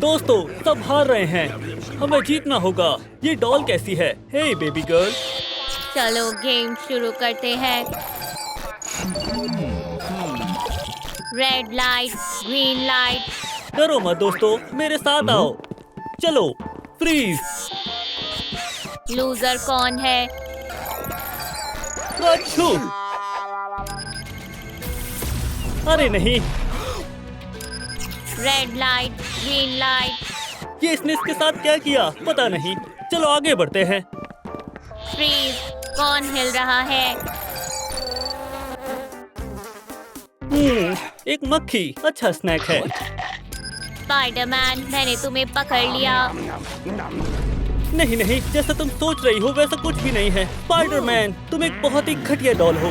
दोस्तों, सब हार रहे हैं। हमें जीतना होगा। ये डॉल कैसी है? हे बेबी गर्ल। चलो गेम शुरू करते हैं। Red light, green light. डरो मत दोस्तों, मेरे साथ आओ। चलो, फ्रीज। लूजर कौन है? अच्छू। अरे नहीं, रेड लाइट, ग्रीन लाइट। ये इसने इसके साथ क्या किया पता नहीं। चलो आगे बढ़ते हैं। फ्रीज, कौन हिल रहा है? एक मक्खी अच्छा स्नैक है। स्पाइडरमैन, मैंने तुम्हें पकड़ लिया। नहीं नहीं, जैसा तुम सोच रही हो वैसा कुछ भी नहीं है। स्पाइडरमैन, तुम एक बहुत ही घटिया डॉल हो।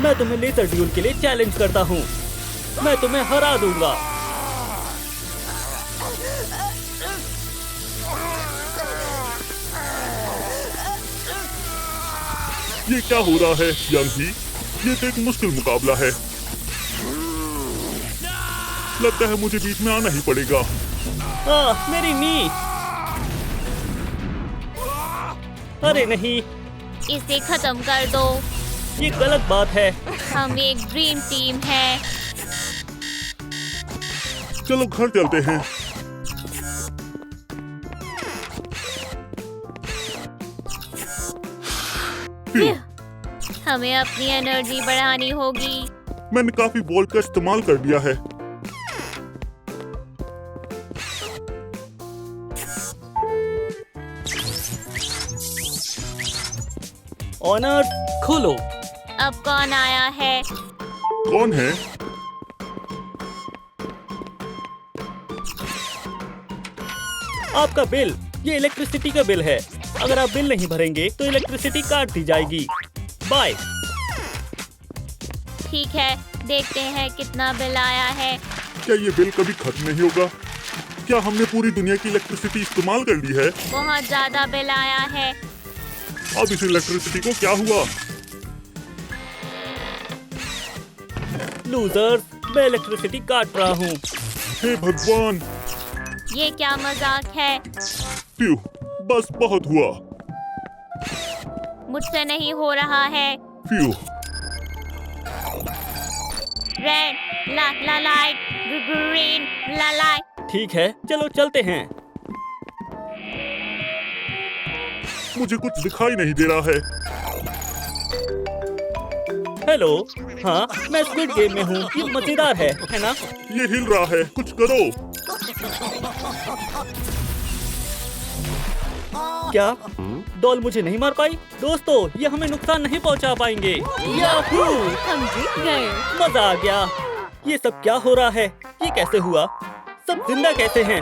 मैं तुम्हें लेजर ड्यूल के लिए चैलेंज करता हूँ। मैं तुम्हें हरा दूंगा। ये क्या हो रहा है यंग ही? ये तो एक मुश्किल मुकाबला है। लगता है मुझे बीच में आना ही पड़ेगा। मेरी नी। अरे नहीं, इसे खत्म कर दो। ये गलत बात है। हम एक ड्रीम टीम है। चलो घर चलते हैं। हमें अपनी एनर्जी बढ़ानी होगी। मैंने काफी बॉल का इस्तेमाल कर दिया है। ऑनर खोलो। अब कौन आया है? कौन है? आपका बिल। ये इलेक्ट्रिसिटी का बिल है। अगर आप बिल नहीं भरेंगे तो इलेक्ट्रिसिटी काट दी जाएगी। बाय। ठीक है, देखते हैं कितना बिल आया है। क्या ये बिल कभी खत्म नहीं होगा? क्या हमने पूरी दुनिया की इलेक्ट्रिसिटी इस्तेमाल कर ली है? बहुत ज्यादा बिल आया है। अब इस इलेक्ट्रिसिटी को क्या हुआ? लूजर्स, मैं इलेक्ट्रिसिटी काट रहा हूँ। हे भगवान! ये क्या मजाक है? प्यू, बस बहुत हुआ। मुझसे नहीं हो रहा है। प्यू, रेड ला ला लाइट, ग्रीन ला लाइट। ठीक है, चलो चलते हैं। मुझे कुछ दिखाई नहीं दे रहा है। हेलो। हाँ, मैं स्क्विड गेम में हूँ। ये मजेदार है ना? ये हिल रहा है, कुछ करो। क्या डॉल मुझे नहीं मार पाई? दोस्तों, ये हमें नुकसान नहीं पहुंचा पाएंगे। याहू! हम जीत गए। मजा आ गया। ये सब क्या हो रहा है? ये कैसे हुआ? सब जिंदा कैसे हैं?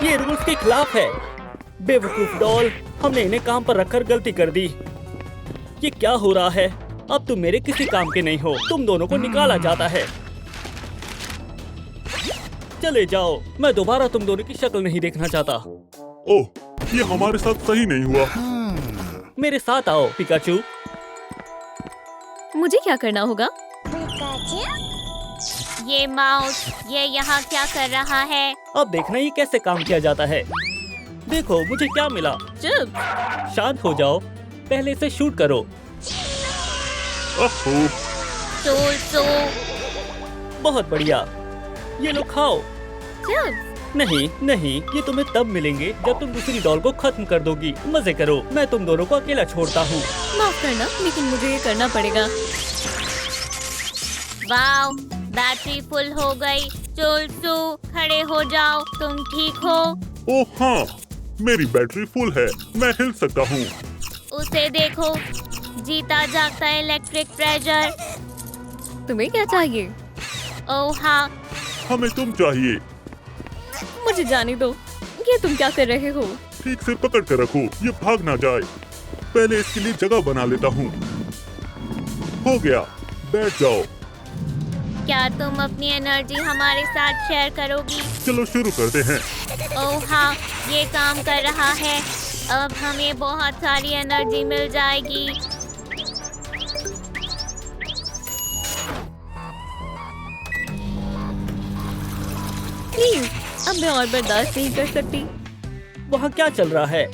ये रूल्स के खिलाफ है। बेवकूफ डॉल, हमने इन्हें काम पर रखकर गलती कर दी। ये क्या हो रहा है? अब तुम मेरे किसी काम के नहीं हो। तुम दोनों को निकाला जाता है। चले जाओ। मैं दोबारा तुम दोनों की शक्ल नहीं देखना चाहता। ओह, ये हमारे साथ सही नहीं हुआ। मेरे साथ आओ पिकाचू। मुझे क्या करना होगा? ये माउस, ये यहाँ क्या कर रहा है? अब देखना ये कैसे काम किया जाता है। देखो मुझे क्या मिला। चुप। शांत हो जाओ। पहले इसे शूट करो। ओह, सो बहुत बढ़िया। ये लो खाओ। चुप। नहीं नहीं, ये तुम्हें तब मिलेंगे जब तुम दूसरी डॉल को खत्म कर दोगी। मजे करो। मैं तुम दोनों को अकेला छोड़ता हूँ। माफ करना, लेकिन मुझे ये करना पड़ेगा। वाओ, बैटरी फुल हो गई। चोलसू, खड़े हो जाओ। तुम ठीक हो? ओह हाँ, मेरी बैटरी फुल है। मैं हिल सकता हूँ। उसे देखो, जीता जागता इलेक्ट्रिक प्रेशर। तुम्हें क्या चाहिए? ओह हाँ, हमें तुम चाहिए। मुझे जाने दो। ये तुम क्या कर रहे हो? ठीक से पकड़ कर रखो, ये भाग ना जाए। पहले इसके लिए जगह बना लेता हूँ। हो गया, बैठ जाओ। क्या तुम अपनी एनर्जी हमारे साथ शेयर करोगी? चलो शुरू करते हैं। ओह हाँ, ये काम कर रहा है। अब हमें बहुत सारी एनर्जी मिल जाएगी। प्लीज अब मैं और बर्दाश्त नहीं कर सकती। वहाँ क्या चल रहा है?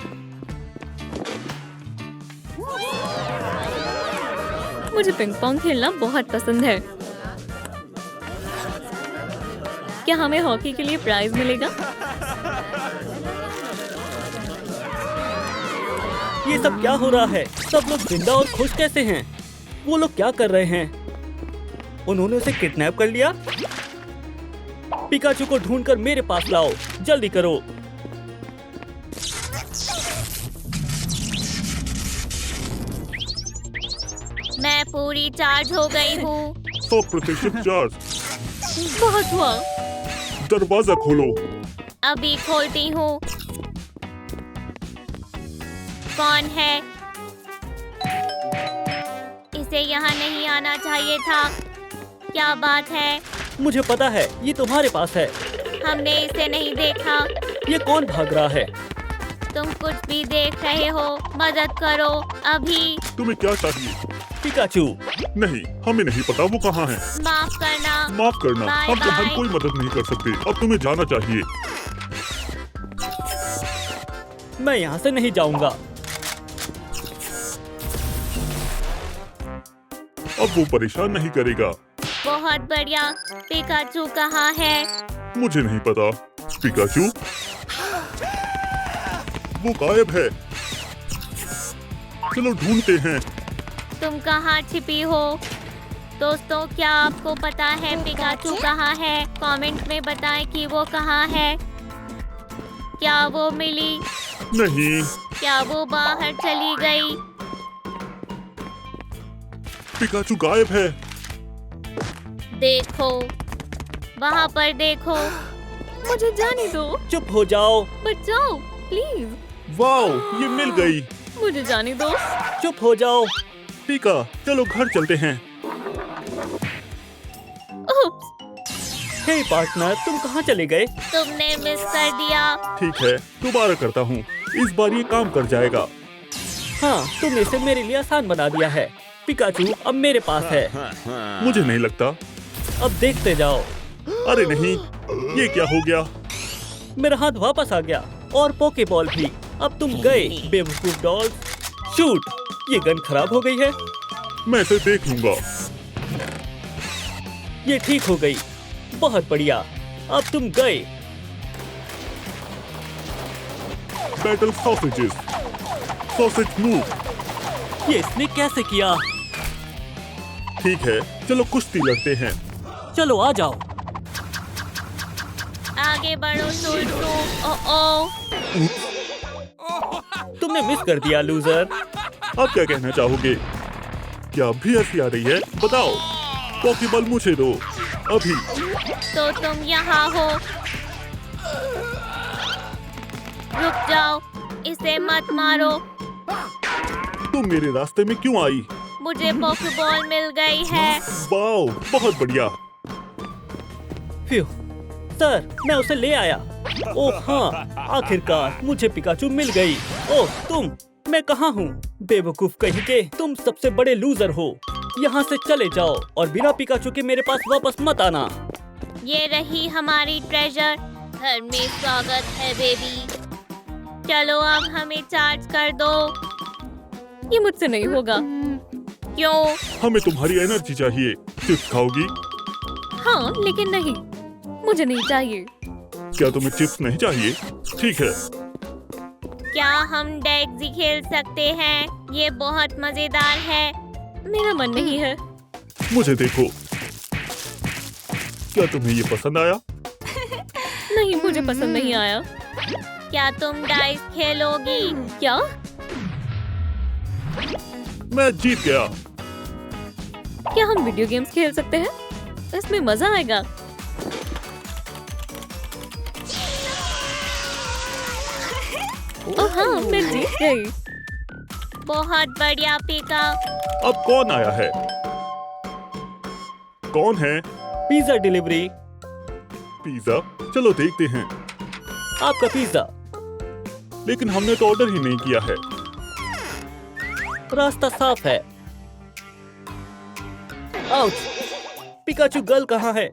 मुझे पिंग पोंग खेलना बहुत पसंद है। क्या हमें हॉकी के लिए प्राइज मिलेगा? ये सब क्या हो रहा है? सब लोग जिंदा और खुश कैसे हैं? वो लोग क्या कर रहे हैं? उन्होंने उसे किडनैप कर लिया? पिकाचू को ढूंढकर मेरे पास लाओ, जल्दी करो। मैं पूरी चार्ज हो गई हूँ। 100% चार्ज। बहुत हुआ। दरवाजा खोलो। अभी खोलती हूँ। कौन है? इसे यहाँ नहीं आना चाहिए था। क्या बात है? मुझे पता है, ये तुम्हारे पास है। हमने इसे नहीं देखा। ये कौन भाग रहा है? तुम कुछ भी देख रहे हो? मदद करो अभी। तुम्हें क्या चाहिए? पिकाचू। नहीं, हमें नहीं पता वो कहाँ है। माफ करना। माफ करना, बाय हम तुम्हारी बाय। कोई मदद नहीं कर सकते। अब तुम्हें जाना चाहिए। मैं यहाँ से नहीं जाऊंगा। अब वो परेशान नहीं करेगा। बहुत बढ़िया। पिकाचू कहाँ है? मुझे नहीं पता। पिकाचू, वो गायब है। चलो ढूंढते हैं। तुम कहाँ छिपी हो? दोस्तों, क्या आपको पता है पिकाचू कहाँ है? कमेंट में बताएं कि वो कहाँ है। क्या वो मिली? नहीं, क्या वो बाहर चली गई? पिकाचू गायब है। देखो, वहाँ पर देखो। मुझे जाने दो। चुप हो जाओ। बचाओ प्लीज। वाओ, ये मिल गई। मुझे जाने दो। चुप हो जाओ। पिका, चलो घर चलते हैं। उप्स, हे पार्टनर, तुम कहाँ चले गए? तुमने मिस कर दिया। ठीक है, दोबारा करता हूँ। इस बार ये काम कर जाएगा। हाँ, तुमने इसे मेरे लिए आसान बना दिया है। पिकाचू अब मेरे पास है। मुझे नहीं लगता। अब देखते जाओ। अरे नहीं, ये क्या हो गया? मेरा हाथ वापस आ गया और पोकेबॉल भी। अब तुम गए बेवकूफ डॉल। शूट, ये गन खराब हो गई है। मैं इसे देख लूंगा। ये ठीक हो गई। बहुत बढ़िया। अब तुम गए। Battle sausages. Sausage move. ये इसने कैसे किया? ठीक है, चलो कुश्ती लड़ते हैं। चलो आ जाओ। आगे बढ़ो टूटू। ओ तुमने मिस कर दिया लूजर। आप क्या कहना चाहोगे? क्या अब भी हंसी आ रही है? बताओ। पॉकेबॉल मुझे दो अभी। तो तुम यहाँ हो। रुक जाओ, इसे मत मारो। तुम मेरे रास्ते में क्यों आई? मुझे पोकेबॉल मिल गई है। वाओ, बहुत बढ़िया। फ्यू, सर, मैं उसे ले आया। ओह हाँ, आखिरकार मुझे पिकाचू मिल गई। ओह तुम, मैं कहाँ हूँ? बेवकूफ कहीं के, तुम सबसे बड़े लूजर हो। यहाँ से चले जाओ और बिना पिकाचू के मेरे पास वापस मत आना। ये रही हमारी ट्रेजर। घर में स्वागत है बेबी। चलो अब हमें चार्ज कर दो। ये मुझसे नहीं होगा। क्यों? हमें तुम्हारी एनर्जी चाहिए। चिप्स खाओगी? हाँ, लेकिन नहीं, मुझे नहीं चाहिए। क्या तुम्हें चिप्स नहीं चाहिए? ठीक है। क्या हम डेक्सी खेल सकते हैं? ये बहुत मजेदार है। मेरा मन नहीं है। मुझे देखो। क्या तुम्हें ये पसंद आया? नहीं, मुझे पसंद नहीं आया। क्या तुम डाइस खेलोगी? क्या? मैं जीत गया। क्या हम वीडियो गेम्स खेल सकते हैं? इसमें मजा आएगा। ओह हाँ, मैं जीत गई। बहुत बढ़िया पिका। अब कौन आया है? कौन है? Pizza delivery. पिज्जा? चलो देखते हैं। आपका पिज्जा। लेकिन हमने तो ऑर्डर ही नहीं किया है। रास्ता साफ है। आउच! पिकाचू गर्ल कहाँ है?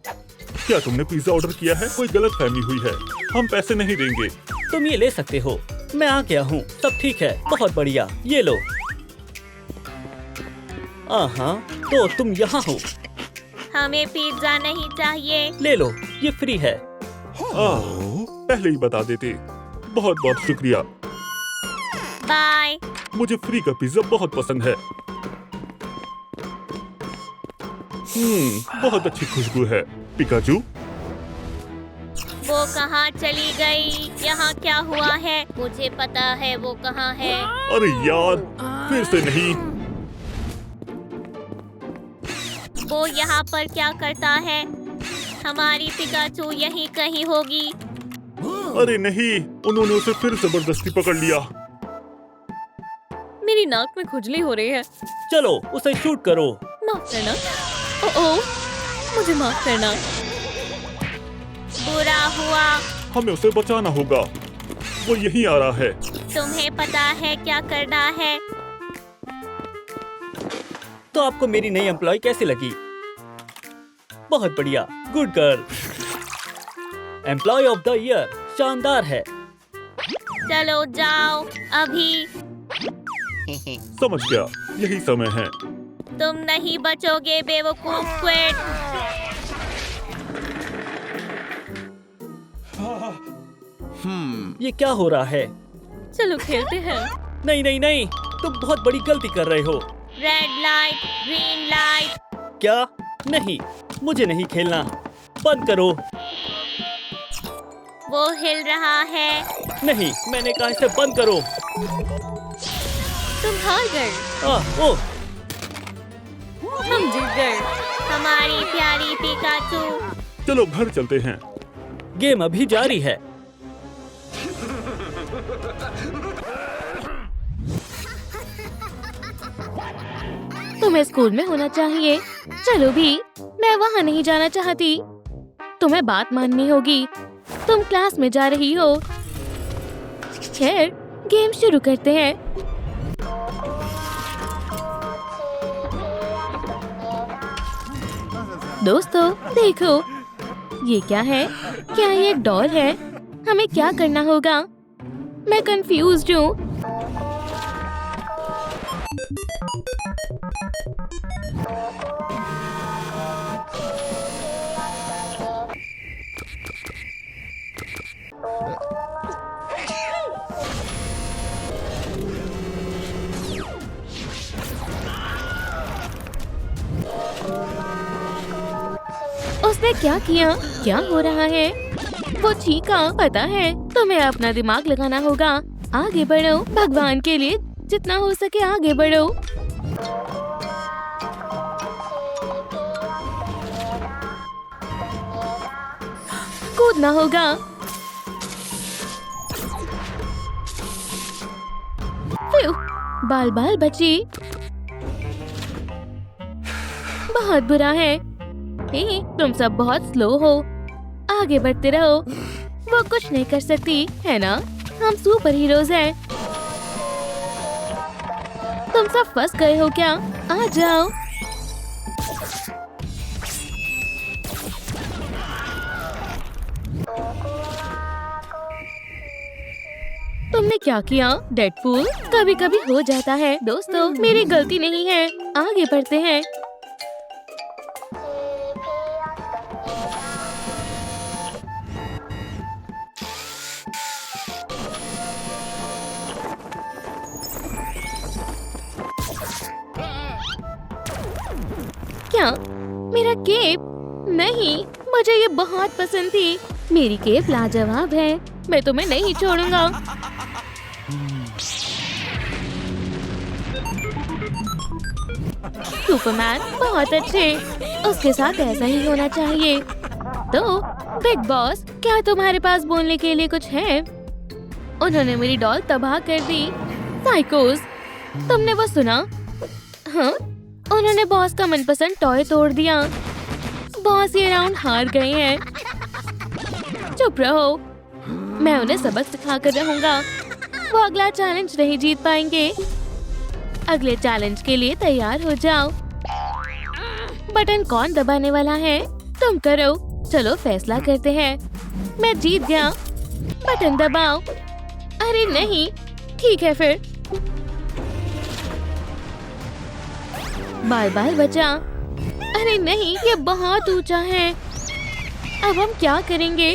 क्या तुमने पिज्जा ऑर्डर किया है? कोई गलत फहमी हुई है। हम पैसे नहीं देंगे। तुम ये ले सकते हो। मैं आ गया हूँ। सब ठीक है। बहुत बढ़िया। ये लो। हाँ, तो तुम यहाँ हो। हमें पिज्जा नहीं चाहिए। ले लो, ये फ्री है। पहले ही बता देते। बहुत बहुत शुक्रिया। बाय। मुझे फ्री का पिज्जा बहुत पसंद है। बहुत अच्छी खुशबू है। पिकाचू, वो कहाँ चली गई? यहाँ क्या हुआ है? मुझे पता है वो कहाँ है। अरे यार, फिर से नहीं। वो यहाँ पर क्या करता है? हमारी पिकाचू यहीं कहीं होगी। अरे नहीं, उन्होंने उसे फिर जबरदस्ती पकड़ लिया। मेरी नाक में खुजली हो रही है। चलो उसे शूट करो। माफ करना। ओह, मुझे माफ करना। बुरा हुआ। हमें उसे बचाना होगा। वो यहीं आ रहा है। तुम्हें पता है क्या करना है? तो आपको मेरी नई एम्प्लॉय कैसी लगी? बहुत बढ़िया। Good girl. Employee of the year. शानदार है। चलो जाओ अभी। समझ गया, यही समय है। तुम नहीं बचोगे बेवकूफ स्क्विड। ये क्या हो रहा है? चलो खेलते हैं। नहीं नहीं नहीं, तुम बहुत बड़ी गलती कर रहे हो। Red light, green light. क्या? नहीं, मुझे नहीं खेलना। बंद करो। वो हिल रहा है। नहीं, मैंने कहा इसे बंद करो। तुम हार गए। ओह, हम जीत गए। हमारी प्यारी पिकाचू। चलो घर चलते हैं। गेम अभी जारी है। तुम्हें स्कूल में होना चाहिए। चलो भी, मैं वहाँ नहीं जाना चाहती। तुम्हें बात माननी होगी। तुम क्लास में जा रही हो। खैर, गेम शुरू करते हैं। दोस्तों देखो, ये क्या है? क्या ये एक डॉल है? हमें क्या करना होगा? मैं कंफ्यूज्ड हूँ। उसने क्या किया? क्या हो रहा है? वो चीखा। पता है, तुम्हें अपना दिमाग लगाना होगा। आगे बढ़ो, भगवान के लिए जितना हो सके आगे बढ़ो। कूदना होगा। बाल बाल बची। बहुत बुरा है। तुम सब बहुत स्लो हो। आगे बढ़ते रहो। वो कुछ नहीं कर सकती है ना? हम सुपर हीरोज हैं। तुम सब फंस गए हो क्या? आ जाओ। तुमने क्या किया? डेडपूल, कभी कभी हो जाता है। दोस्तों, मेरी गलती नहीं है। आगे बढ़ते हैं। क्या? मेरा केप? नहीं, मुझे ये बहुत पसंद थी। मेरी केप लाजवाब है। मैं तुम्हें नहीं छोड़ूंगा। सुपरमैन बहुत अच्छे। उसके साथ ऐसा ही होना चाहिए। तो बिग बॉस, क्या तुम्हारे पास बोलने के लिए कुछ है? उन्होंने मेरी डॉल तबाह कर दी। साइकोस, तुमने वो सुना? हाँ, उन्होंने बॉस का मनपसंद टॉय तोड़ दिया। बॉस ये राउंड हार गए हैं। चुप रहो, मैं उन्हें सबक सिखा कर रहूंगा। वो अगला चैलेंज नहीं जीत पाएंगे। अगले चैलेंज के लिए तैयार हो जाओ। बटन कौन दबाने वाला है? तुम करो। चलो फैसला करते हैं। मैं जीत गया। बटन दबाओ। अरे नहीं, ठीक है फिर। बाल बाल बचा। अरे नहीं, ये बहुत ऊंचा है। अब हम क्या करेंगे?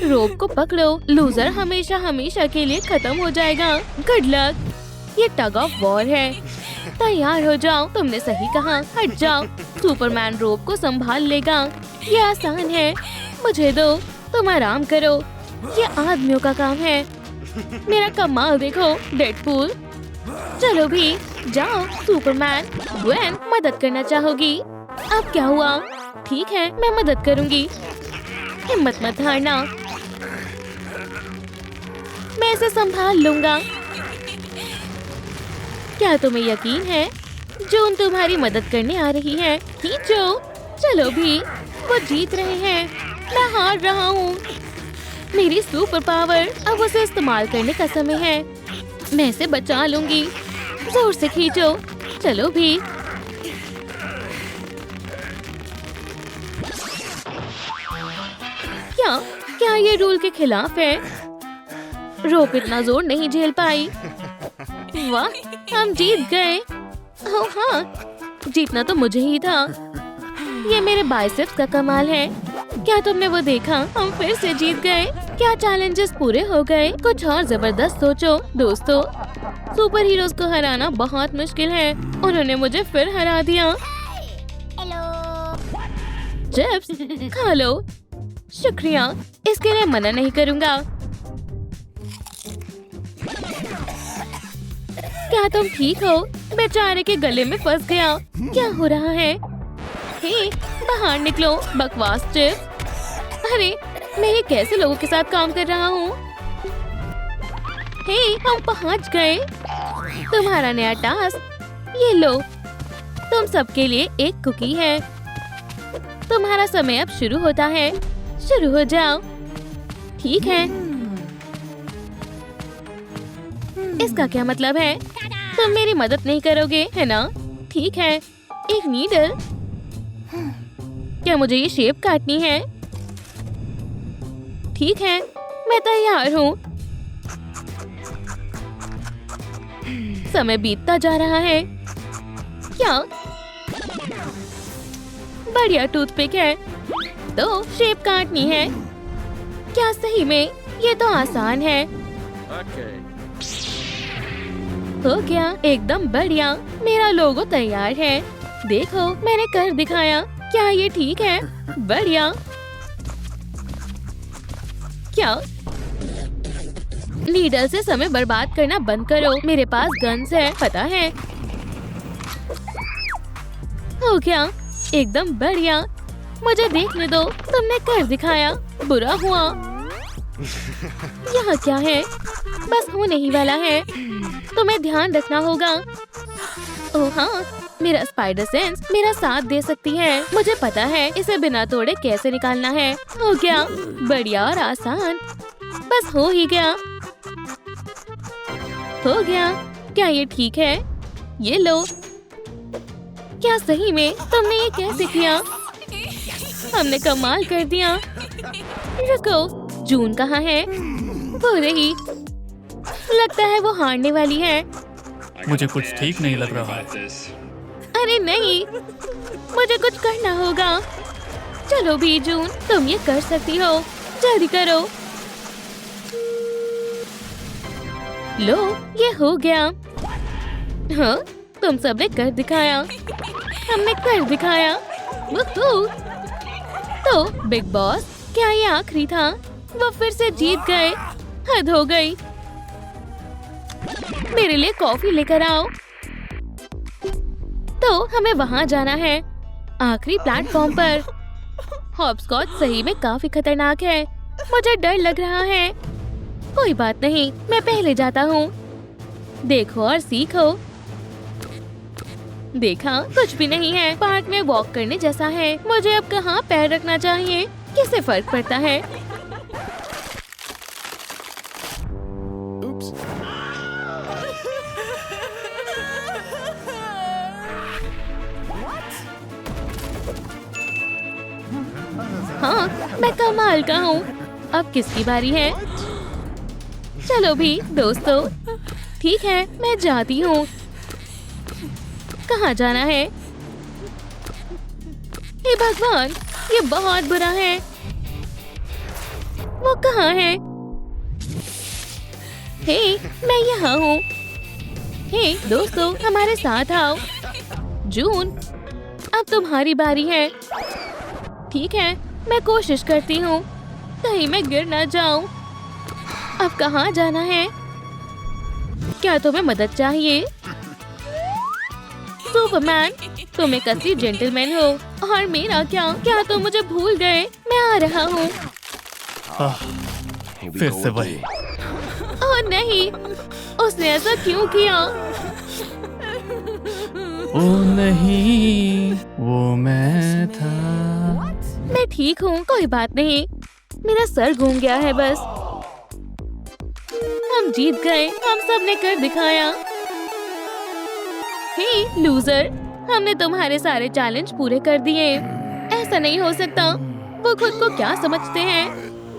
रोप को पकड़ो, लूजर हमेशा हमेशा के लिए खत्म हो जाएगा। Good luck. ये टग ऑफ वॉर है। तैयार हो जाओ। तुमने सही कहा, हट जाओ। सुपरमैन रोप को संभाल लेगा। ये आसान है, मुझे दो, तुम आराम करो। ये आदमियों का काम है। मेरा कमाल देखो, डेडपूल। चलो भी, जाओ। सुपरमैन, ग्वेन मदद करना चाहोगी? अब क्या हुआ? ठीक है, मैं मदद करूंगी। हिम्मत मत हारना, मैं इसे संभाल लूंगा। क्या तुम्हें यकीन है? जून तुम्हारी मदद करने आ रही है। खींचो। चलो भी, वो जीत रहे हैं, मैं हार रहा हूँ। मेरी सुपर पावर, अब उसे इस्तेमाल करने का समय है। मैं इसे बचा लूंगी। जोर से खींचो। चलो भी। क्या ये रूल के खिलाफ है? रोप इतना जोर नहीं झेल पाई। वाह, हम जीत गए। ओह हाँ, जीतना तो मुझे ही था। ये मेरे बाइसेप्स का कमाल है। क्या तुमने वो देखा? हम फिर से जीत गए। क्या चैलेंजेस पूरे हो गए? कुछ और जबरदस्त सोचो दोस्तों। सुपर हीरोज को हराना बहुत मुश्किल है। उन्होंने मुझे फिर हरा दिया। चिप्स खा लो। शुक्रिया, इसके लिए मना नहीं करूँगा। क्या तुम ठीक हो? बेचारे के गले में फंस गया। क्या हो रहा है? हे, बाहर निकलो, बकवास चिप्स। अरे, मैं ये कैसे लोगों के साथ काम कर रहा हूँ? हे, हम पहुँच गए। तुम्हारा नया टास्क, ये लो। तुम सबके लिए एक कुकी है। तुम्हारा समय अब शुरू होता है। शुरू हो जाओ। ठीक है। इसका क्या मतलब है? तुम मेरी मदद नहीं करोगे, है ना? ठीक है। एक नीडल। क्या मुझे ये शेप काटनी है? ठीक है, मैं तैयार हूँ। समय बीतता जा रहा है। क्या? बढ़िया टूथपिक है। तो शेप काटनी है। क्या सही में? ये तो आसान है। हो गया, एकदम बढ़िया। मेरा लोगो तैयार है। देखो, मैंने कर दिखाया। क्या ये ठीक है? बढ़िया। क्या? नीडल से समय बर्बाद करना बंद करो। मेरे पास गन्स है, पता है। हो गया, एकदम बढ़िया। मुझे देखने दो। तुमने कर दिखाया। बुरा हुआ। यहाँ क्या है? बस होने ही वाला है। तुम्हें ध्यान रखना होगा। ओह हाँ, मेरा स्पाइडर सेंस मेरा साथ दे सकती है। मुझे पता है इसे बिना तोड़े कैसे निकालना है। हो गया, बढ़िया और आसान। बस हो ही गया। हो गया। क्या ये ठीक है? ये लो। क्या सही में? तुमने ये कैसे किया? हमने कमाल कर दिया। रुको, जून कहाँ है? वो रही। लगता है वो हारने वाली है। मुझे कुछ ठीक नहीं लग रहा है। अरे नहीं, मुझे कुछ करना होगा। चलो भी जून, तुम ये कर सकती हो। जल्दी करो। लो, ये हो गया। हाँ, तुम सबने कर दिखाया। हमने कर दिखाया। वूहू। तो बिग बॉस, क्या ये आखिरी था? वो फिर से जीत गए। हद हो गई। मेरे लिए कॉफी लेकर आओ। तो हमें वहाँ जाना है, आखिरी प्लेटफॉर्म पर। हॉपस्कॉच सही में काफी खतरनाक है। मुझे डर लग रहा है। कोई बात नहीं, मैं पहले जाता हूँ। देखो और सीखो। देखा, कुछ भी नहीं है। पार्क में वॉक करने जैसा है। मुझे अब कहाँ पैर रखना चाहिए? किससे फर्क पड़ता है? हाँ, मैं कमाल का हूँ। अब किसकी बारी है? चलो भी दोस्तों, ठीक है मैं जाती हूँ। कहाँ जाना है? हे भगवान, ये बहुत बुरा है। वो कहाँ है? हे, मैं यहाँ हूँ। हे दोस्तों, हमारे साथ आओ। जून, अब तुम्हारी बारी है। ठीक है, मैं कोशिश करती हूँ, कहीं मैं गिर ना जाऊँ। अब कहाँ जाना है? क्या तुम्हें मदद चाहिए? सुपरमैन, तुम एक असली जेंटलमैन हो। और मेरा क्या? क्या तुम मुझे भूल गए? मैं आ रहा हूँ। फिर से वही। ओह नहीं, उसने ऐसा क्यों किया? ओ नहीं, वो मैं था। मैं ठीक हूँ, कोई बात नहीं। मेरा सर घूम गया है बस। हम जीत गए, हम सब ने कर दिखाया। हे लूजर, हमने तुम्हारे सारे चैलेंज पूरे कर दिए। ऐसा नहीं हो सकता। वो खुद को क्या समझते हैं?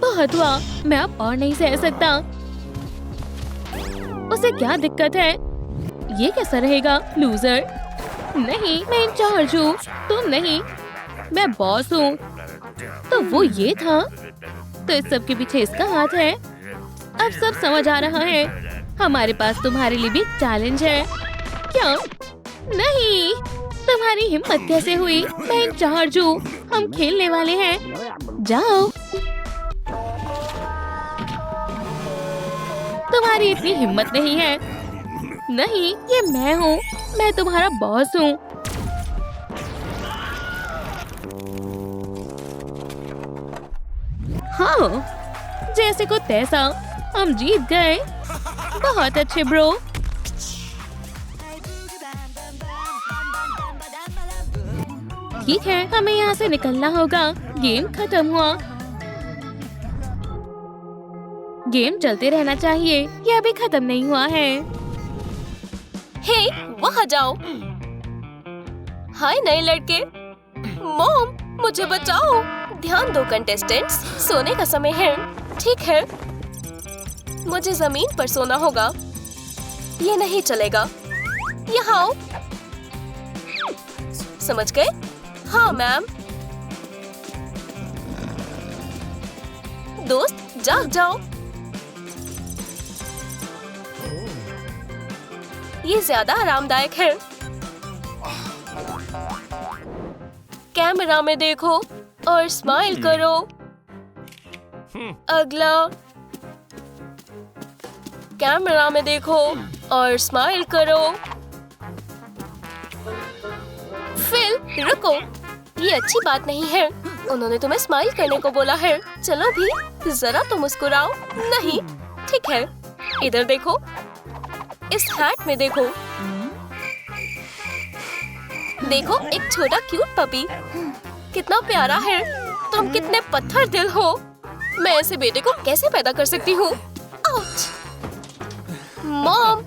बहुत हुआ, मैं अब और नहीं सह सकता। उसे क्या दिक्कत है? ये कैसा रहेगा लूजर? नहीं, मैं इंचार्ज हूँ, तुम नहीं। मैं बॉस हूँ। तो वो ये था, तो इस सब के पीछे इसका हाथ है। अब सब समझ आ रहा है। हमारे पास तुम्हारे लिए भी एक चैलेंज है। क्या? नहीं, तुम्हारी हिम्मत कैसे हुई? मैं इंचार्ज हूँ, हम खेलने वाले हैं। जाओ। तुम्हारी इतनी हिम्मत नहीं है। नहीं, ये मैं हूँ, मैं तुम्हारा बॉस हूँ। हाँ, जैसे को तैसा, हम जीत गए। बहुत अच्छे ब्रो। ठीक है, हमें यहाँ से निकलना होगा। गेम खत्म हुआ। गेम चलते रहना चाहिए, यह अभी खत्म नहीं हुआ है। हे, वहाँ जाओ। हाय नए लड़के। मॉम, मुझे बचाओ। ध्यान दो कंटेस्टेंट्स, सोने का समय है। ठीक है, मुझे जमीन पर सोना होगा। ये नहीं चलेगा। यहाँ आओ। समझ गए? हाँ मैम। दोस्त जाग जाओ। ये ज्यादा आरामदायक है। कैमरा में देखो और स्माइल करो। अगला। कैमरा में देखो और स्माइल करो। फिल, रुको, ये अच्छी बात नहीं है। उन्होंने तुम्हें स्माइल करने को बोला है। चलो भी, जरा तो मुस्कुराओ। नहीं, ठीक है, इधर देखो, इस हैट में देखो। देखो, एक छोटा क्यूट पपी, कितना प्यारा है। तुम कितने पत्थर दिल हो। मैं ऐसे बेटे को कैसे पैदा कर सकती हूँ? आउच! मॉम,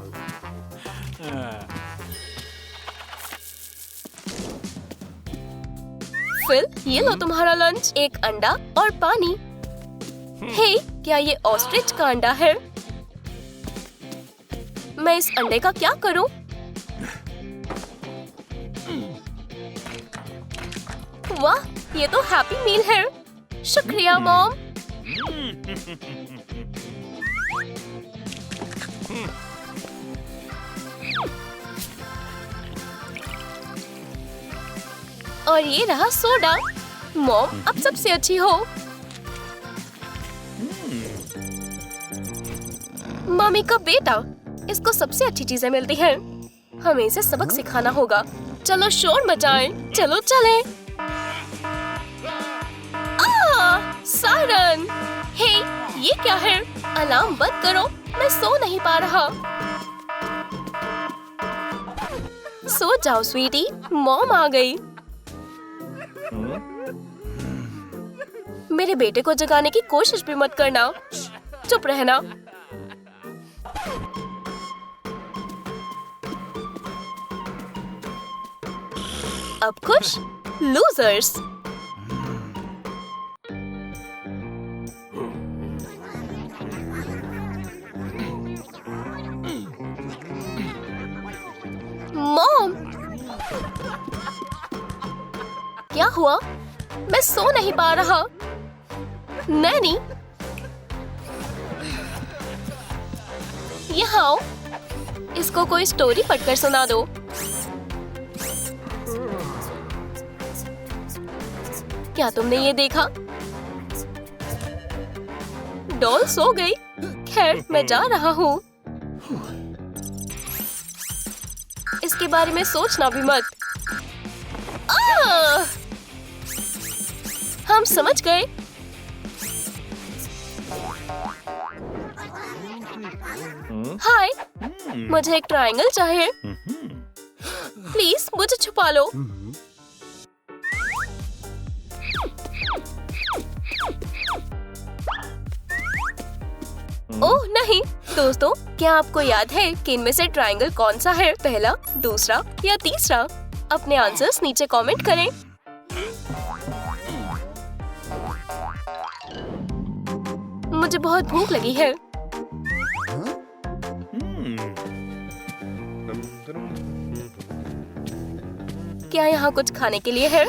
फिल, ये लो तुम्हारा लंच। एक अंडा और पानी। हे, क्या ये ऑस्ट्रिच का अंडा है? मैं इस अंडे का क्या करूं? वाह, ये तो हैप्पी मील है। शुक्रिया मॉम। और ये रहा सोडा। मॉम अब सबसे अच्छी हो। मम्मी का बेटा, इसको सबसे अच्छी चीजें मिलती हैं। हमें इसे सबक सिखाना होगा। चलो शोर मचाएं। चलो चलें। सायरन! हे, ये क्या है? अलार्म बंद करो, मैं सो नहीं पा रहा। सो जाओ स्वीटी, मॉम आ गई। मेरे बेटे को जगाने की कोशिश भी मत करना। चुप रहना। अब खुश? लूजर्स। क्या हुआ? मैं सो नहीं पा रहा। नैनी, यहाँ आओ। इसको कोई स्टोरी पढ़कर सुना दो। क्या तुमने ये देखा? डॉल सो गई। खैर, मैं जा रहा हूँ। इसके बारे में सोचना भी मत। हम समझ गए। हाय, मुझे एक ट्रायंगल चाहिए। प्लीज मुझे छुपा लो। ओह नहीं दोस्तों, क्या आपको याद है कि इनमें से ट्रायंगल कौन सा है? पहला, दूसरा या तीसरा? अपने आंसर्स नीचे कमेंट करें। मुझे बहुत भूख लगी है। क्या यहाँ कुछ खाने के लिए है?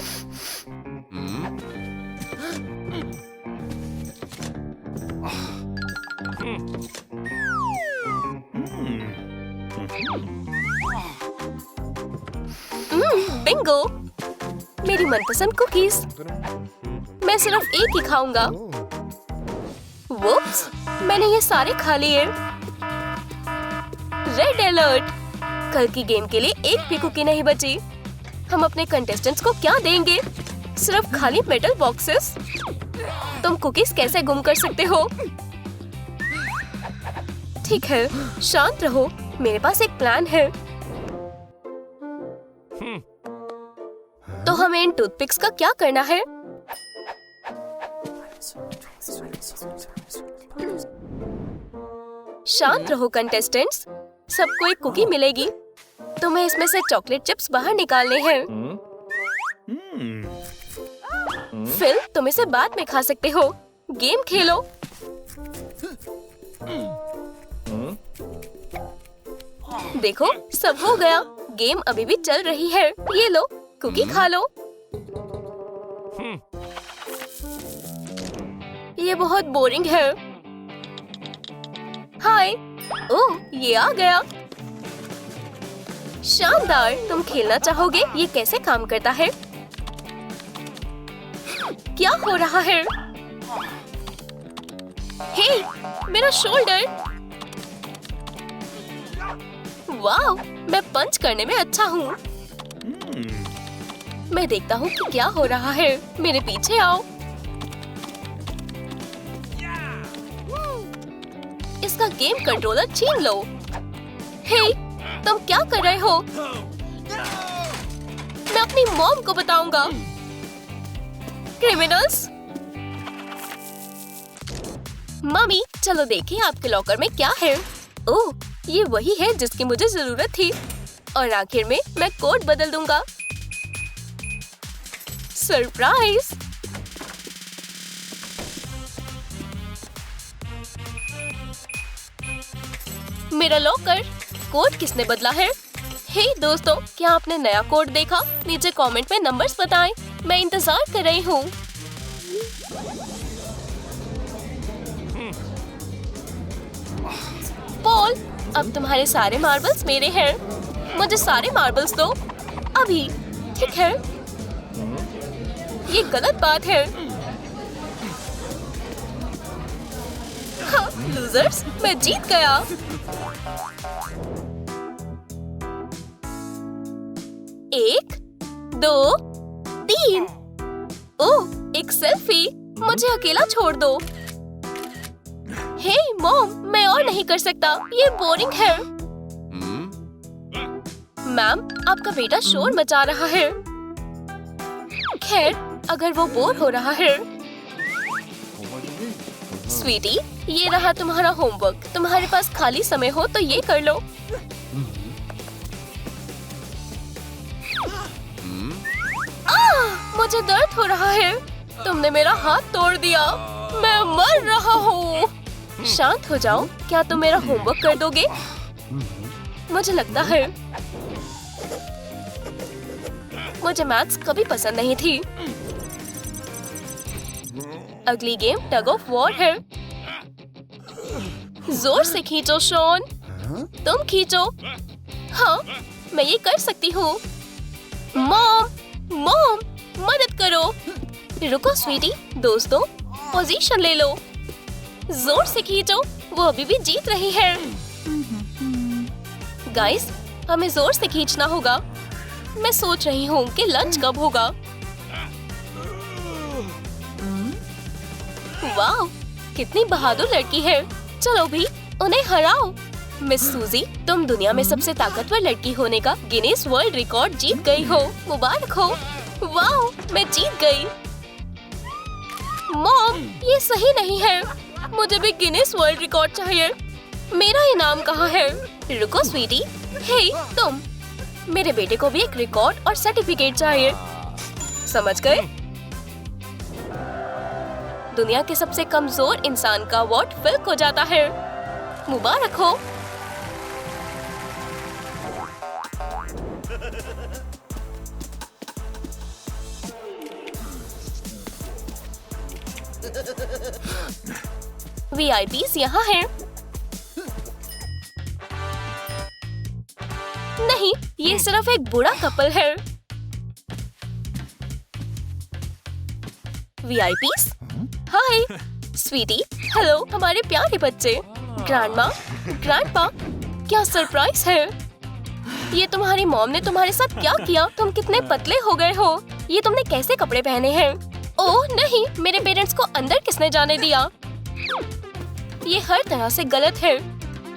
बिंगो, मेरी मनपसंद कुकीज। मैं सिर्फ एक ही खाऊंगा। वुप्स, मैंने ये सारे खा लिए। Red alert! कल की गेम के लिए एक भी कुकी नहीं बची। हम अपने कंटेस्टेंट्स को क्या देंगे? सिर्फ खाली मेटल बॉक्सेस। तुम कुकीज कैसे गुम कर सकते हो? ठीक है, शांत रहो। मेरे पास एक प्लान है। तो हमें इन टूथपिक्स का क्या करना है? शांत रहो कंटेस्टेंट्स। सबको एक कुकी मिलेगी। तुम्हें इसमें से चॉकलेट चिप्स बाहर निकालने हैं। फिल, तुम इसे बाद में खा सकते हो। गेम खेलो। देखो, सब हो गया। गेम अभी भी चल रही है। ये लो, कुकी खा लो। ये बहुत बोरिंग है। हाय, ओह, ये आ गया। शानदार! तुम खेलना चाहोगे? ये कैसे काम करता है? क्या हो रहा है? हे, मेरा शोल्डर! वाह, मैं पंच करने में अच्छा हूँ। मैं देखता हूँ कि क्या हो रहा है। मेरे पीछे आओ। इसका गेम कंट्रोलर छीन लो। हे, तुम क्या कर रहे हो? मैं अपनी मॉम को बताऊंगा। क्रिमिनल्स! मम्मी, चलो देखें आपके लॉकर में क्या है। ओह, ये वही है जिसकी मुझे जरूरत थी। और आखिर में मैं कोड बदल दूंगा। सरप्राइज! मेरा लॉकर। कोड किसने बदला है? हे दोस्तों, क्या आपने नया कोड देखा? नीचे कमेंट में नंबर्स बताएं। मैं इंतजार कर रही हूँ। पॉल, अब तुम्हारे सारे मार्बल्स मेरे हैं। मुझे सारे मार्बल्स दो अभी। ठीक है? ये गलत बात है। हाँ, लूजर्स, मैं जीत गया। एक, दो, तीन। ओह, एक सेल्फी। मुझे अकेला छोड़ दो। हे मॉम, मैं और नहीं कर सकता। ये बोरिंग है। मैम, आपका बेटा शोर मचा रहा है। खैर, अगर वो बोर हो रहा है। स्वीटी, ये रहा तुम्हारा होमवर्क। तुम्हारे पास खाली समय हो तो ये कर लो। मुझे दर्द हो रहा है। तुमने मेरा हाथ तोड़ दिया। मैं मर रहा हूँ। शांत हो जाओ। क्या तुम मेरा होमवर्क कर दोगे? मुझे मैथ्स कभी पसंद नहीं थी। अगली गेम टग ऑफ वॉर है। जोर से खींचो शॉन, तुम खींचो। हाँ, मैं ये कर सकती हूँ। मॉम, मदद करो। रुको स्वीटी, दोस्तों पोजीशन ले लो। जोर से खींचो, वो अभी भी जीत रही है। गाइस, हमें जोर से खींचना होगा। मैं सोच रही हूँ कि लंच कब होगा। वाह, कितनी बहादुर लड़की है। चलो भी, उन्हें हराओ। मिस सूजी, तुम दुनिया में सबसे ताकतवर लड़की होने का गिनीज वर्ल्ड रिकॉर्ड जीत गई हो। मुबारक हो। वाह, मैं जीत गई। मॉम, ये सही नहीं है। मुझे भी गिनीज वर्ल्ड रिकॉर्ड चाहिए। मेरा इनाम कहाँ है? रुको स्वीटी। हे तुम, मेरे बेटे को भी एक रिकॉर्ड और सर्टिफिकेट चाहिए। समझ गए? दुनिया के सबसे कमजोर इंसान का अवार्ड फिल को जाता है। मुबारक हो। VIPs यहाँ हैं। नहीं, ये सिर्फ एक बुरा कपल है। VIPs? हाय स्वीटी, हेलो हमारे प्यारे बच्चे। ग्रैंडमा, ग्रैंडपा, क्या सरप्राइज है। ये तुम्हारी मॉम ने तुम्हारे साथ क्या किया? तुम कितने पतले हो गए हो। ये तुमने कैसे कपड़े पहने हैं? ओह नहीं, मेरे पेरेंट्स को अंदर किसने जाने दिया? ये हर तरह से गलत है।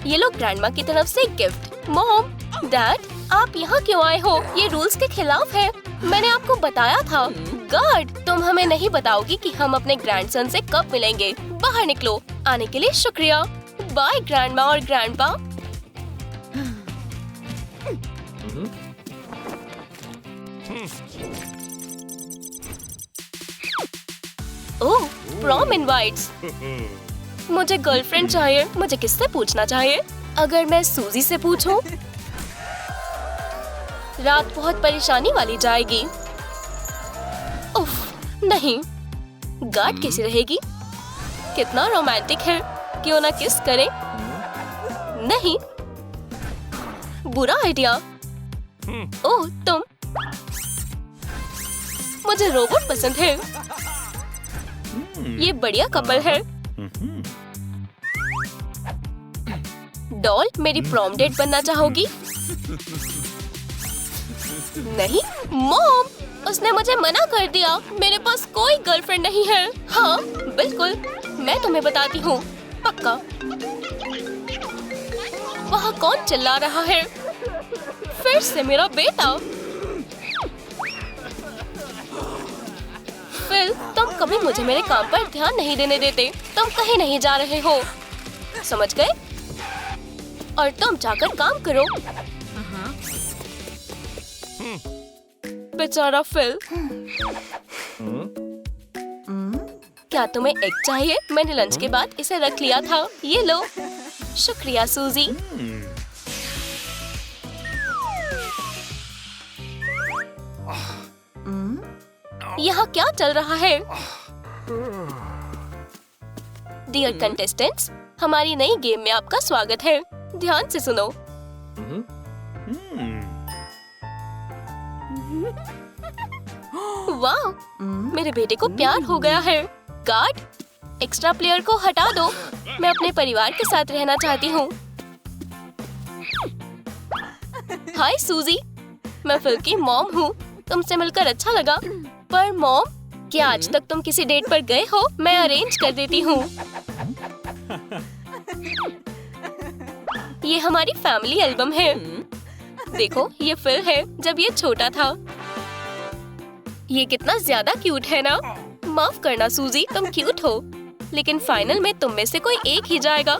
ये लो ग्रैंडमा की तरफ से गिफ्ट। मॉम, डैड, आप यहाँ क्यों आए हो? ये रूल्स के खिलाफ है। मैंने आपको बताया था। गार्ड, तुम हमें नहीं बताओगी कि हम अपने ग्रैंडसन से कब मिलेंगे। बाहर निकलो। आने के लिए शुक्रिया। बाय ग्रैंडमा और ग्रैंडपा। ओह, प्रॉम इनवाइट्स। मुझे गर्लफ्रेंड चाहिए। मुझे किससे पूछना चाहिए? अगर मैं सूजी से पूछूं? रात बहुत परेशानी वाली जाएगी। उफ, नहीं। गार्ड कैसी रहेगी? कितना रोमांटिक है। क्यों ना किस करें? नहीं, बुरा आइडिया। ओह तुम। मुझे रोबोट पसंद है। ये बढ़िया कपल है। डॉल, मेरी प्रॉम डेट बनना चाहोगी? नहीं। मॉम, उसने मुझे मना कर दिया। मेरे पास कोई गर्लफ्रेंड नहीं है। हाँ बिल्कुल, मैं तुम्हें बताती हूँ। पक्का। वहाँ कौन चिल्ला रहा है? फिर से मेरा बेटा। फिल, तुम कभी मुझे मेरे काम पर ध्यान नहीं देने देते। तुम कहीं नहीं जा रहे हो, समझ गए? और तुम जाकर काम करो। बेचारा फिल। क्या तुम्हें एग चाहिए? मैंने लंच के बाद इसे रख लिया था। ये लो। शुक्रिया सूजी। यहाँ क्या चल रहा है? डियर कंटेस्टेंट्स, हमारी नई गेम में आपका स्वागत है। ध्यान से सुनो। वाह, मेरे बेटे को प्यार हो गया है। गार्ड, एक्स्ट्रा प्लेयर को हटा दो। मैं अपने परिवार के साथ रहना चाहती हूँ। हाय सूजी, मैं फिल की मॉम हूँ। तुमसे मिलकर अच्छा लगा। पर मॉम, क्या आज तक तुम किसी डेट पर गए हो? मैं अरेंज कर देती हूँ। ये हमारी फैमिली एल्बम है। देखो, ये फिल है जब ये छोटा था। ये कितना ज्यादा क्यूट है ना? माफ करना सूजी, तुम क्यूट हो, लेकिन फाइनल में तुम में से कोई एक ही जाएगा।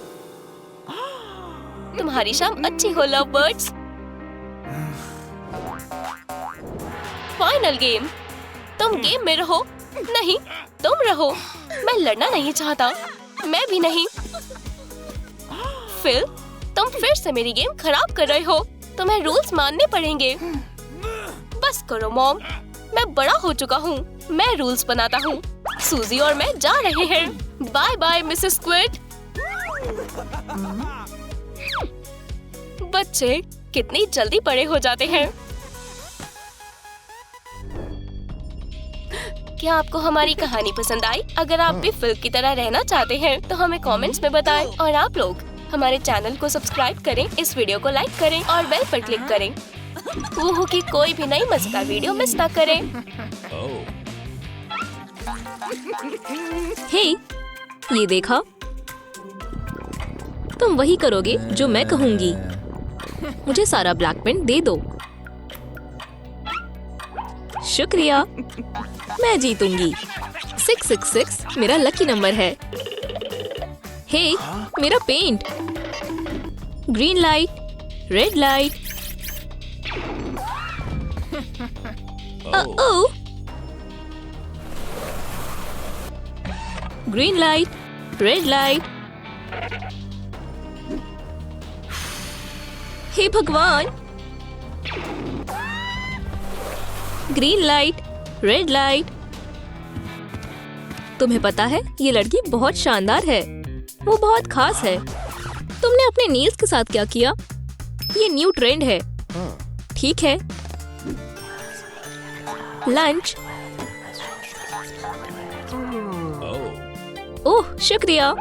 तुम्हारी शाम अच्छी हो लव बर्ड्स। Final game. तुम गेम में रहो। नहीं, तुम रहो। मैं लड़ना नहीं चाहता। मैं भी नहीं। फिल, तुम फिर से मेरी गेम खराब कर रहे हो। तुम्हें रूल्स मानने पड़ेंगे। बस करो मॉम। मैं बड़ा हो चुका हूँ। मैं रूल्स बनाता हूँ। सूजी और मैं जा रहे हैं। Bye bye Mrs Squid. बच्चे कितनी जल्दी बड़े हो जाते हैं। क्या आपको हमारी कहानी पसंद आई? अगर आप भी फिल्म की तरह रहना चाहते हैं तो हमें कमेंट्स में बताएं। और आप लोग हमारे चैनल को सब्सक्राइब करें, इस वीडियो को लाइक करें और बेल पर क्लिक करें। वो हो कि कोई भी नई मजेदार वीडियो मिस ना करें। हे, ये देखा? तुम वही करोगे जो मैं कहूंगी। मुझे सारा ब्लैक पेंट दे दो। शुक्रिया, मैं जीतूंगी। 666 मेरा लकी नंबर है। हे, मेरा paint. Green light, red light. Oh, green light, red light. हे भगवान! Green light, red light. तुम्हें पता है ये लड़की बहुत शानदार है। वो बहुत खास है। तुमने अपने नील्स के साथ क्या किया? ये न्यू ट्रेंड है। ठीक है। लंच। ओह, शुक्रिया,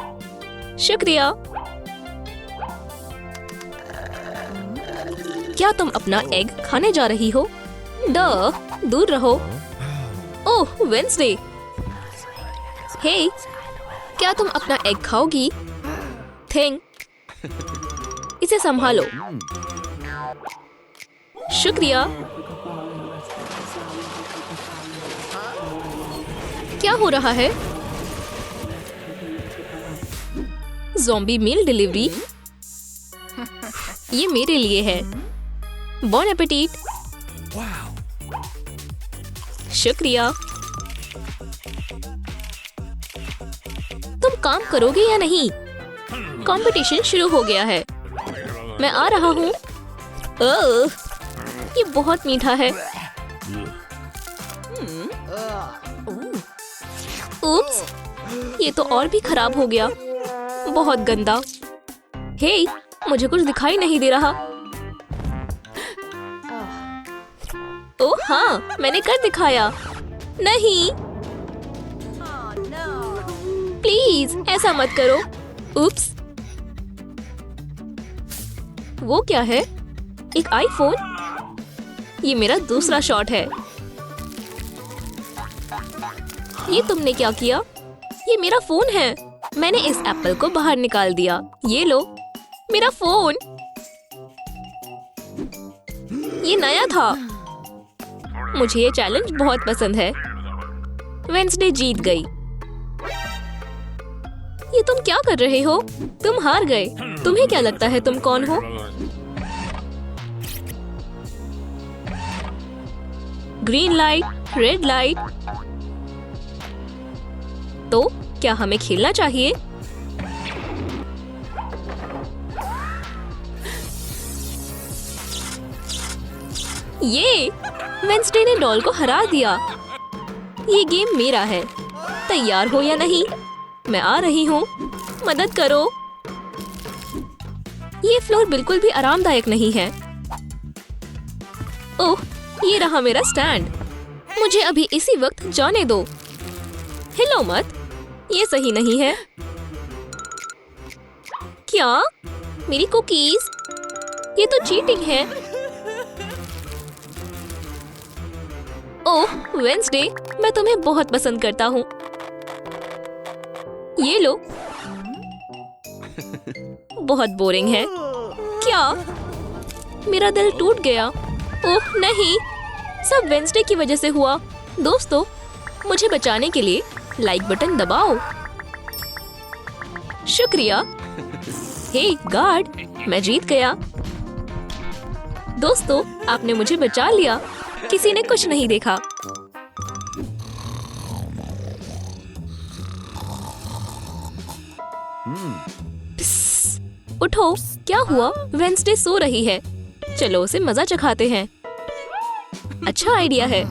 शुक्रिया। क्या तुम अपना एग खाने जा रही हो? दूर रहो। ओह, वेंसडे। हे, क्या तुम अपना एग खाओगी? थिंक। इसे संभालो। शुक्रिया। क्या हो रहा है? ज़ॉम्बी मील डिलीवरी। ये मेरे लिए है। बॉन एपेटीट। शुक्रिया। तुम काम करोगे या नहीं? कंपटीशन शुरू हो गया है। मैं आ रहा हूँ। ओह, ये बहुत मीठा है। उप्स, ये तो और भी खराब हो गया। बहुत गंदा। हे, मुझे कुछ दिखाई नहीं दे रहा। ओह हाँ, मैंने कर दिखाया। नहीं, प्लीज ऐसा मत करो। उप्स, वो क्या है? एक आईफोन? ये मेरा दूसरा शॉट है। ये तुमने क्या किया? ये मेरा फोन है। मैंने इस एप्पल को बाहर निकाल दिया। ये लो, मेरा फोन। ये नया था। मुझे ये चैलेंज बहुत पसंद है। वेंसडे जीत गई। ये तुम क्या कर रहे हो? तुम हार गए। तुम्हें क्या लगता है तुम कौन हो? Green light, red light. तो क्या हमें खेलना चाहिए? ये वेंसडे ने डॉल को हरा दिया। ये गेम मेरा है। तैयार हो या नहीं? मैं आ रही हूँ। मदद करो। ये फ्लोर बिल्कुल भी आरामदायक नहीं है। ओह, ये रहा मेरा स्टैंड। मुझे अभी इसी वक्त जाने दो। हिलो मत। ये सही नहीं है। क्या? मेरी कुकीज? ये तो चीटिंग है। ओह, वेंसडे, मैं तुम्हें बहुत पसंद करता हूँ। ये लो। बहुत बोरिंग है। क्या? मेरा दिल टूट गया। ओह नहीं, सब वेंसडे की वजह से हुआ। दोस्तों, मुझे बचाने के लिए लाइक बटन दबाओ। शुक्रिया। हे गार्ड, मैं जीत गया। दोस्तों, आपने मुझे बचा लिया। किसी ने कुछ नहीं देखा। उठो, क्या हुआ? वेंसडे सो रही है। चलो उसे मजा चखाते हैं। अच्छा आइडिया है।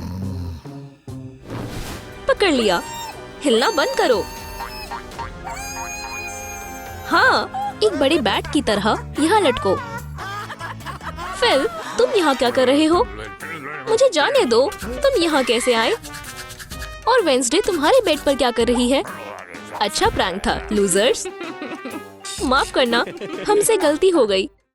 पकड़ लिया। हिलना बंद करो। हाँ, एक बड़े बैट की तरह यहाँ लटको। फिल, तुम यहाँ क्या कर रहे हो? मुझे जाने दो, तुम यहाँ कैसे आए? और वेंसडे तुम्हारे बेड पर क्या कर रही है? अच्छा प्रैंक था, लूजर्स। माफ करना, हमसे गलती हो गई।